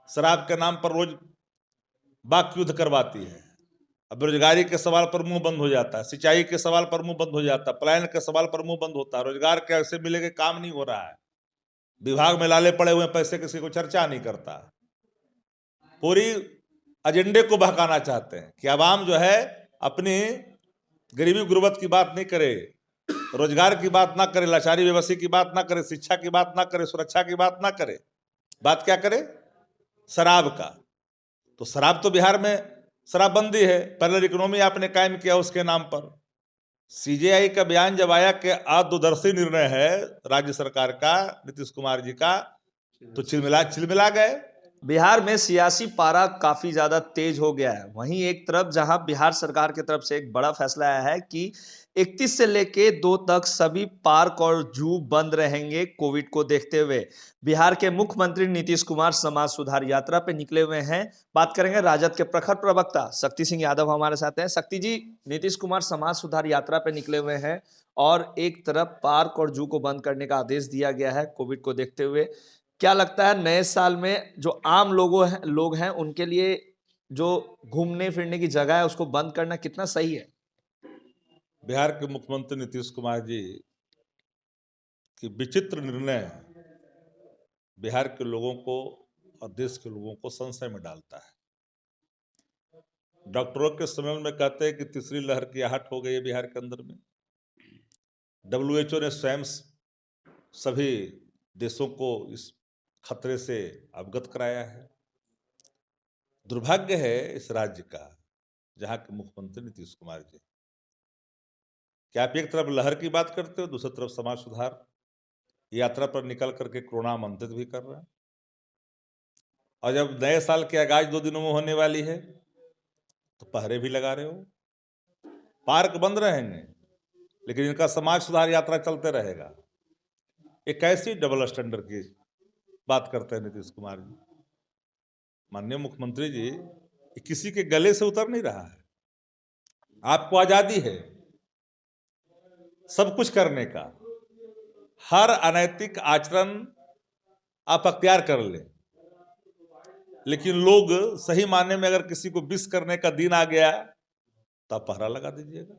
शराब के नाम पर रोज वाक युद्ध करवाती है। अब बेरोजगारी के सवाल पर मुंह बंद हो जाता है, सिंचाई के सवाल पर मुंह बंद हो जाता है, पलायन के सवाल पर मुंह बंद होता है, रोजगार कैसे मिलेगा काम नहीं हो रहा है, विभाग में लाले पड़े हुए पैसे किसी को चर्चा नहीं करता। पूरी एजेंडे को बहकाना चाहते हैं कि आवाम जो है अपनी गरीबी गुर्बत की बात नहीं करे, रोजगार की बात ना करे, लाचारी बेबसी की बात ना करे, शिक्षा की बात ना करे, सुरक्षा की बात ना करे, बात क्या करे? शराब का। तो शराब तो बिहार में शराबबंदी है, पैरेलल इकोनॉमी आपने कायम किया उसके नाम पर। सीजेआई का बयान जब आया कि अदूरदर्शी निर्णय है राज्य सरकार का, नीतीश कुमार जी का, तो चिलमिला गए। बिहार में सियासी पारा काफी ज्यादा तेज हो गया है। वहीं एक तरफ जहां बिहार सरकार की तरफ से एक बड़ा फैसला आया है कि 31 से लेके 2 तक सभी पार्क और जू बंद रहेंगे कोविड को देखते हुए। बिहार के मुख्यमंत्री नीतीश कुमार समाज सुधार यात्रा पे निकले हुए हैं। बात करेंगे राजद के प्रखर प्रवक्ता शक्ति सिंह यादव हमारे साथ हैं। शक्ति जी, नीतीश कुमार समाज सुधार यात्रा पे निकले हुए हैं और एक तरफ पार्क और जू को बंद करने का आदेश दिया गया है कोविड को देखते हुए। क्या लगता है नए साल में जो आम लोग हैं उनके लिए जो घूमने फिरने की जगह है उसको बंद करना कितना सही है? बिहार के मुख्यमंत्री नीतीश कुमार जी की विचित्र निर्णय बिहार के लोगों को और देश के लोगों को संशय में डालता है। डॉक्टरों के सम्मेलन में कहते हैं कि तीसरी लहर की आहट हो गई है बिहार के अंदर में। WHO ने स्वयं सभी देशों को इस खतरे से अवगत कराया है। दुर्भाग्य है इस राज्य का, जहां के मुख्यमंत्री नीतीश कुमार जी, क्या आप एक तरफ लहर की बात करते हो, दूसरी तरफ समाज सुधार यात्रा पर निकल करके कोरोना आमंत्रित भी कर रहे हैं। और जब नए साल की आगाज 2 दिनों में होने वाली है तो पहरे भी लगा रहे हो। पार्क बंद रहेंगे लेकिन इनका समाज सुधार यात्रा चलते रहेगा। एक ऐसी डबल स्टैंडर्ड की बात करते हैं नीतीश कुमार जी। माननीय मुख्यमंत्री जी, ये किसी के गले से उतर नहीं रहा है। आपको आजादी है सब कुछ करने का, हर अनैतिक आचरण आप अख्तियार कर ले, लेकिन लोग सही मायने में अगर किसी को विश करने का दिन आ गया तो आप पहरा लगा दीजिएगा।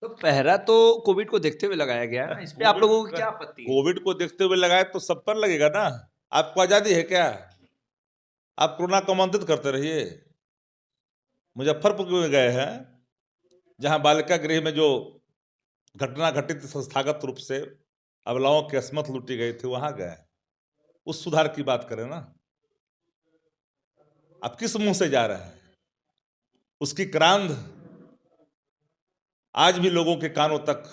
तो पहरा तो कोविड को देखते हुए लगाया गया है ना, इस पे आप लोगों की क्या आपत्ति है? कोविड को देखते हुए लगाए तो सब पर लगेगा ना। आपको आजादी है क्या? आप कोरोना को आमंत्रित करते रहिए। मुजफ्फरपुर में गए हैं, जहां बालिका गृह में जो घटना घटित संस्थागत रूप से अबलाओं की अस्मत लूटी गई थी, वहां गए। उस सुधार की बात करें ना। आप किस मुंह से जा रहे हैं? उसकी क्रांद आज भी लोगों के कानों तक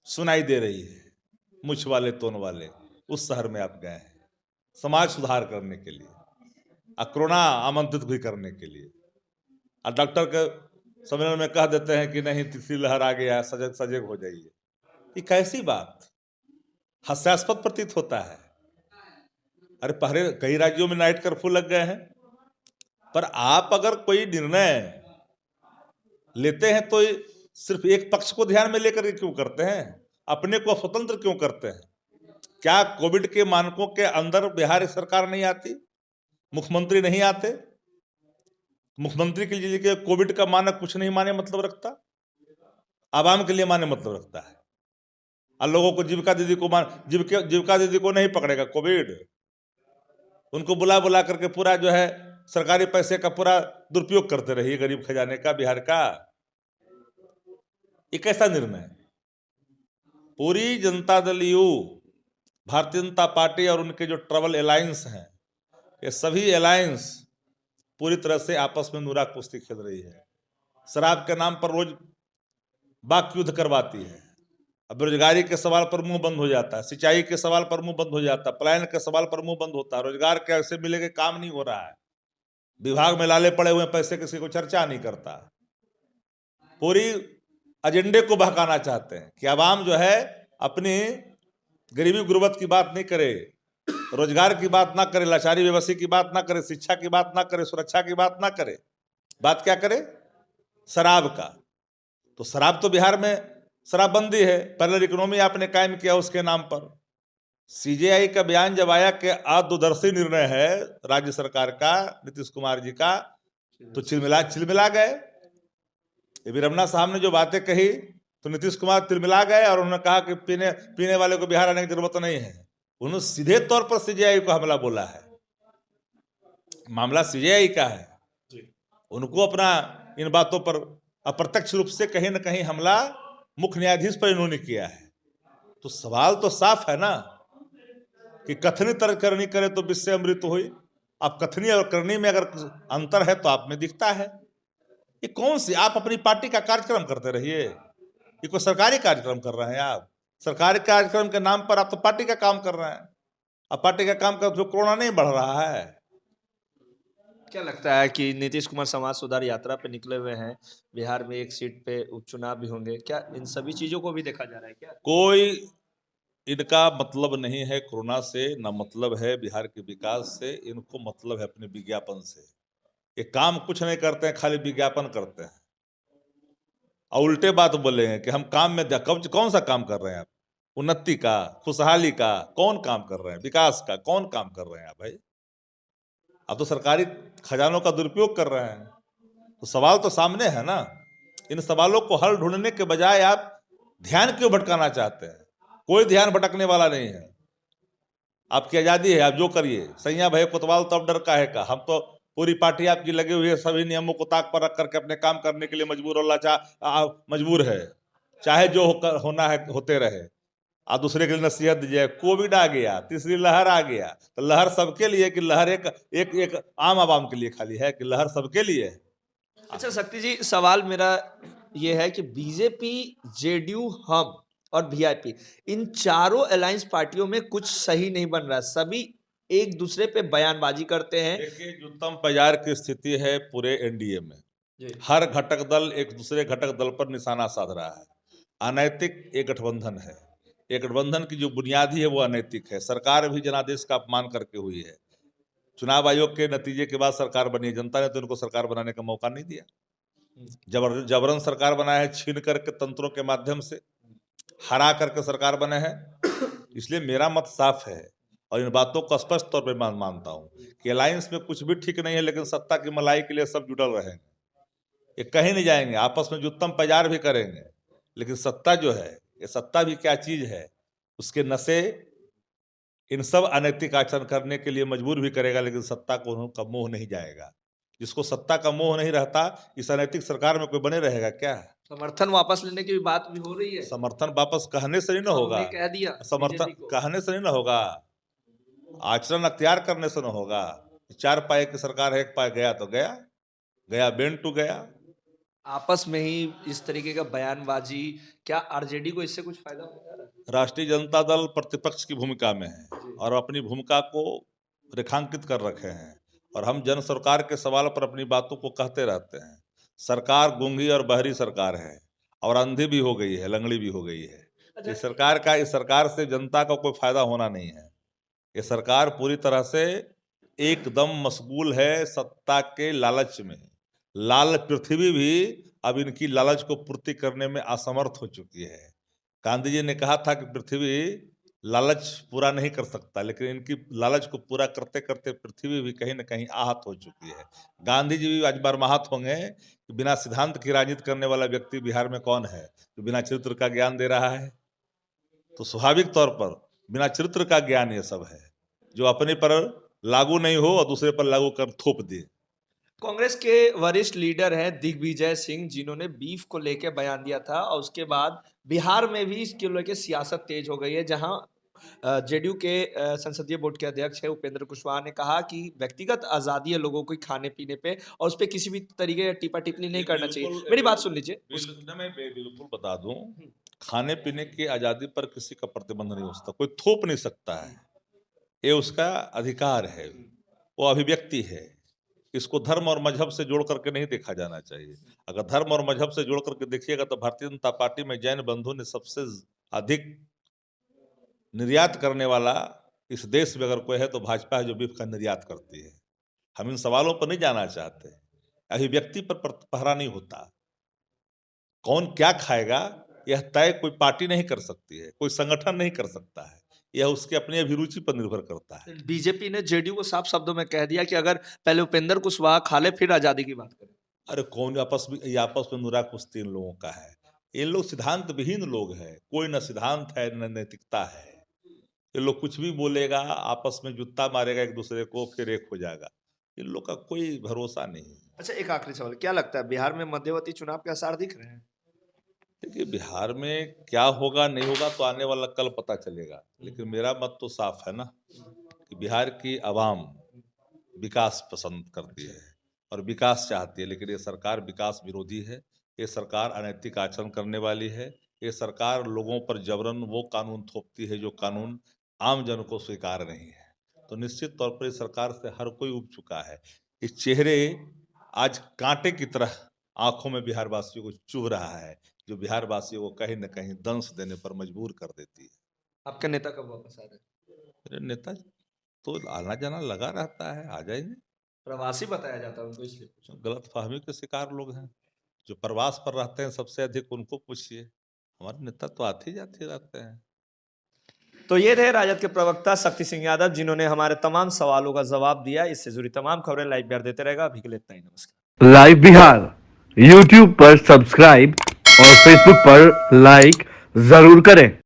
सुनाई दे रही है। मुछ वाले तोन वाले उस शहर में आप गए हैं समाज सुधार करने के लिए, और कोरोना आमंत्रित भी करने के लिए, और डॉक्टर के सम्मेलन में कह देते हैं कि नहीं तीसरी लहर आ गया, सजग हो जाइए। ये कैसी बात, हास्यास्पद प्रतीत होता है। अरे पहले कई राज्यों में नाइट कर्फ्यू लग गए हैं, पर आप अगर कोई निर्णय लेते हैं तो सिर्फ एक पक्ष को ध्यान में लेकर के क्यों करते हैं? अपने को स्वतंत्र क्यों करते हैं? क्या कोविड के मानकों के अंदर बिहार सरकार नहीं आती, मुख्यमंत्री नहीं आते? मुख्यमंत्री के लिए कोविड का मानक कुछ नहीं माने मतलब रखता, आवाम के लिए माने मतलब रखता है। और लोगों को जीविका दीदी को नहीं पकड़ेगा कोविड। उनको बुला बुला करके पूरा जो है सरकारी पैसे का पूरा दुरुपयोग करते रहिए गरीब खजाने का बिहार का। एक ऐसा निर्णय पूरी जनता दल यू, भारतीय जनता पार्टी और उनके जो ट्रबल अलायंस हैं, ये सभी अलायंस पूरी तरह से आपस में नुरा कुश्ती खेल रही है। शराब के नाम पर रोज वाक युद्ध करवाती है। अब बेरोजगारी के सवाल पर मुंह बंद हो जाता है, सिंचाई के सवाल पर मुंह बंद हो जाता है, पलायन के सवाल पर मुंह बंद होता है, रोजगार कैसे मिलेगा काम नहीं हो रहा है, विभाग में लाले पड़े हुए पैसे किसी को चर्चा नहीं करता। पूरी एजेंडे को बहकाना चाहते हैं कि आवाम जो है अपनी गरीबी गुर्बत की बात नहीं करे, रोजगार की बात ना करे, लाचारी बेबसी की बात ना करे, शिक्षा की बात ना करे, सुरक्षा की बात ना करे, बात क्या करे? शराब का। तो शराब तो बिहार में शराबबंदी है, पैरेलल इकोनॉमी आपने कायम किया उसके नाम पर। सीजेआई का बयान जब आया कि अदूरदर्शी निर्णय है राज्य सरकार का, नीतीश कुमार जी का, तो चिलमिला गए। ये रमना साहब ने जो बातें कही तो नीतीश कुमार तिलमिला गए और उन्होंने कहा कि पीने वाले को बिहार आने की जरूरत नहीं है। उन्होंने सीधे तौर पर सीजेआई को हमला बोला है। मामला सीजेआई का है, उनको अपना इन बातों पर अप्रत्यक्ष रूप से कहीं ना कहीं हमला मुख्य न्यायाधीश पर इन्होंने किया है। तो सवाल तो साफ है ना कि कथनी तर्क करनी करे तो विषय अमृत हुई। अब कथनी और करनी में अगर अंतर है तो आप में दिखता है। ये कौन सी, आप अपनी पार्टी का कार्यक्रम करते रहिए, ये कोई सरकारी कार्यक्रम कर रहे हैं आप? सरकारी कार्यक्रम के नाम पर आप तो पार्टी का काम कर रहे हैं। अब पार्टी का काम कर, जो कोरोना नहीं बढ़ रहा है। क्या लगता है कि नीतीश कुमार समाज सुधार यात्रा पे निकले हुए हैं, बिहार में एक सीट पे उपचुनाव भी होंगे, क्या इन सभी चीजों को भी देखा जा रहा है क्या? कोई इनका मतलब नहीं है कोरोना से, न मतलब है बिहार के विकास से। इनको मतलब है अपने विज्ञापन से। ये काम कुछ नहीं करते हैं, खाली विज्ञापन करते हैं और उल्टे बात बोलेंगे कि हम काम में कौन सा काम कर रहे हैं आप? उन्नति का, खुशहाली का कौन काम कर रहे हैं? विकास का कौन काम कर रहे हैं आप भाई? आप तो सरकारी खजानों का दुरुपयोग कर रहे हैं। तो सवाल तो सामने है ना। इन सवालों को हल ढूंढने के बजाय आप ध्यान क्यों भटकाना चाहते हैं? कोई ध्यान भटकने वाला नहीं है। आपकी आजादी है, आप जो करिए। सैया भाई कोतवाल तो अब डर का है का। हम तो पूरी पार्टी आपकी लगी हुई है, सभी नियमों को ताक पर रख करके अपने काम करने के लिए मजबूर मजबूर है। चाहे जो होना है होते रहे। आप दूसरे के लिए नसीहत दीजिए। कोविड आ गया, तीसरी लहर आ गया, तो लहर सबके लिए कि लहर एक एक एक आम आवाम के लिए खाली है कि लहर सबके लिए है? अच्छा शक्ति जी, सवाल मेरा ये है कि बीजेपी, जेडीयू, हम और वीआईपी, इन चारों अलायंस पार्टियों में कुछ सही नहीं बन रहा है। सभी एक दूसरे पे बयानबाजी करते हैं। देखिए, जो उत्तम बाजार की स्थिति है पूरे एनडीए में, जी। हर घटक दल एक दूसरे घटक दल पर निशाना साध रहा है। अनैतिक एक गठबंधन है। एक गठबंधन की जो बुनियादी है वो अनैतिक है। सरकार भी जनादेश का अपमान करके हुई है। चुनाव आयोग के नतीजे के बाद सरकार बनी है। जनता ने तो इनको सरकार बनाने का मौका नहीं दिया। जबरन सरकार बनाया है, छीन करके तंत्रों के माध्यम से हरा करके सरकार बने हैं। इसलिए मेरा मत साफ है और इन बातों को स्पष्ट तौर पर मानता हूं कि अलायंस में कुछ भी ठीक नहीं है, लेकिन सत्ता की मलाई के लिए सब जुटल रहेंगे। ये कहीं नहीं जाएंगे। आपस में जो उत्तम बाजार भी करेंगे, लेकिन सत्ता जो है, ये सत्ता भी क्या चीज है, उसके नशे इन सब अनैतिक आचरण करने के लिए मजबूर भी करेगा, लेकिन सत्ता को उनका मोह नहीं जाएगा। जिसको सत्ता का मोह नहीं रहता, इस अनैतिक सरकार में कोई बने रहेगा क्या? समर्थन वापस लेने की भी बात भी हो रही है। समर्थन वापस कहने से नहीं ना होगा। हमने कह दिया समर्थन बीजेपी को। कहने से नहीं ना होगा, आचरण अख्तियार करने से ना होगा। 4 पाए की सरकार है, 1 पाए गया तो गया, गया बेन टू गया। आपस में ही इस तरीके का बयानबाजी, क्या आरजेडी को इससे कुछ फायदा हो रहा है? राष्ट्रीय जनता दल प्रतिपक्ष की भूमिका में है और अपनी भूमिका को रेखांकित कर रखे हैं और हम जन सरकार के सवाल पर अपनी बातों को कहते रहते हैं। सरकार गूंगी और बहरी सरकार है और अंधी भी हो गई है, लंगड़ी भी हो गई है। इस सरकार से जनता का कोई फायदा होना नहीं है। ये सरकार पूरी तरह से एकदम मशगूल है सत्ता के लालच में। लाल पृथ्वी भी अब इनकी लालच को पूर्ति करने में असमर्थ हो चुकी है। गांधी जी ने कहा था कि पृथ्वी लालच पूरा नहीं कर सकता, लेकिन इनकी लालच को पूरा करते करते पृथ्वी भी कहीं ना कहीं आहत हो चुकी है। गांधी जी भी आज बर्माहत होंगे कि बिना सिद्धांत की राजनीति करने वाला व्यक्ति बिहार में कौन है जो बिना चरित्र का ज्ञान दे रहा है? तो स्वाभाविक तौर पर बिना चरित्र का ज्ञान ये सब है, जो अपने पर लागू नहीं हो और दूसरे पर लागू कर थोप दे। कांग्रेस के वरिष्ठ लीडर हैं दिग्विजय सिंह, जिन्होंने बीफ को लेकर बयान दिया था और उसके बाद बिहार में भी इसके लेकर सियासत तेज हो गई है, जहां जेडीयू के संसदीय बोर्ड के अध्यक्ष है उपेंद्र कुशवाहा ने कहा कि व्यक्तिगत आजादी है लोगों को खाने पीने पे और उस पर किसी भी तरीके का टीपा टिप्पणी नहीं करना चाहिए। मेरी बात सुन लीजिए। मैं बिल्कुल बता दूं, खाने पीने की आजादी पर किसी का प्रतिबंध नहीं हो सकता, कोई थोप नहीं सकता है। ये उसका अधिकार है, वो अभिव्यक्ति है। इसको धर्म और मजहब से जोड़ करके नहीं देखा जाना चाहिए। अगर धर्म और मजहब से जोड़ करके देखिएगा तो भारतीय जनता पार्टी में जैन बंधु ने सबसे अधिक निर्यात करने वाला इस देश में अगर कोई है तो भाजपा है, जो बीफ का निर्यात करती है। हम इन सवालों पर नहीं जाना चाहते। अभिव्यक्ति पर पहरा नहीं होता। कौन क्या खाएगा यह तय कोई पार्टी नहीं कर सकती है, कोई संगठन नहीं कर सकता है। यह उसके अपनी अभिरुचि पर निर्भर करता है। बीजेपी ने जेडीयू को साफ शब्दों में कह दिया कि अगर पहले उपेंद्र कुशवाहा खा ले फिर आजादी की बात करें। अरे कौन आपस में नुरा कुश्ती इन लोगों का है। ये लोग सिद्धांत विहीन लोग हैं, कोई न सिद्धांत है न नैतिकता है। ये लोग कुछ भी बोलेगा, आपस में जुत्ता मारेगा एक दूसरे को, फिर एक हो जाएगा। इन लोग का कोई भरोसा नहीं। अच्छा, एक आखिरी सवाल, क्या लगता है बिहार में मध्यवर्ती चुनाव के आसार दिख रहे हैं? देखिए बिहार में क्या होगा नहीं होगा तो आने वाला कल पता चलेगा, लेकिन मेरा मत तो साफ है ना कि बिहार की आवाम विकास पसंद करती है और विकास चाहती है, लेकिन ये सरकार विकास विरोधी है। ये सरकार अनैतिक आचरण करने वाली है। ये सरकार लोगों पर जबरन वो कानून थोपती है जो कानून आम जन को स्वीकार नहीं है। तो निश्चित तौर पर इस सरकार से हर कोई उब चुका है। इस चेहरे आज कांटे की तरह आंखों में बिहार वासियों को चुभ रहा है, जो बिहार वासियों को कहीं न कहीं दंश देने पर मजबूर कर देती है। आपके नेता कब वापस आ रहे हैं? मेरे नेता तो आना जाना लगा रहता है, आ जाएंगे। प्रवासी बताया जाता है उनको, इसलिए पूछा। गलतफहमी के शिकार लोग हैं। जो प्रवास पर रहते हैं सबसे अधिक उनको पूछिए। हमारे नेता तो आते ही जाते रहते हैं। तो ये थे राजद के प्रवक्ता शक्ति सिंह यादव, जिन्होंने हमारे तमाम सवालों का जवाब दिया। इससे जुड़ी तमाम खबरें लाइव बिहार देते रहेगा। अभी के लिए इतना ही, नमस्कार। लाइव बिहार यूट्यूब पर सब्सक्राइब और फेसबुक पर लाइक जरूर करें।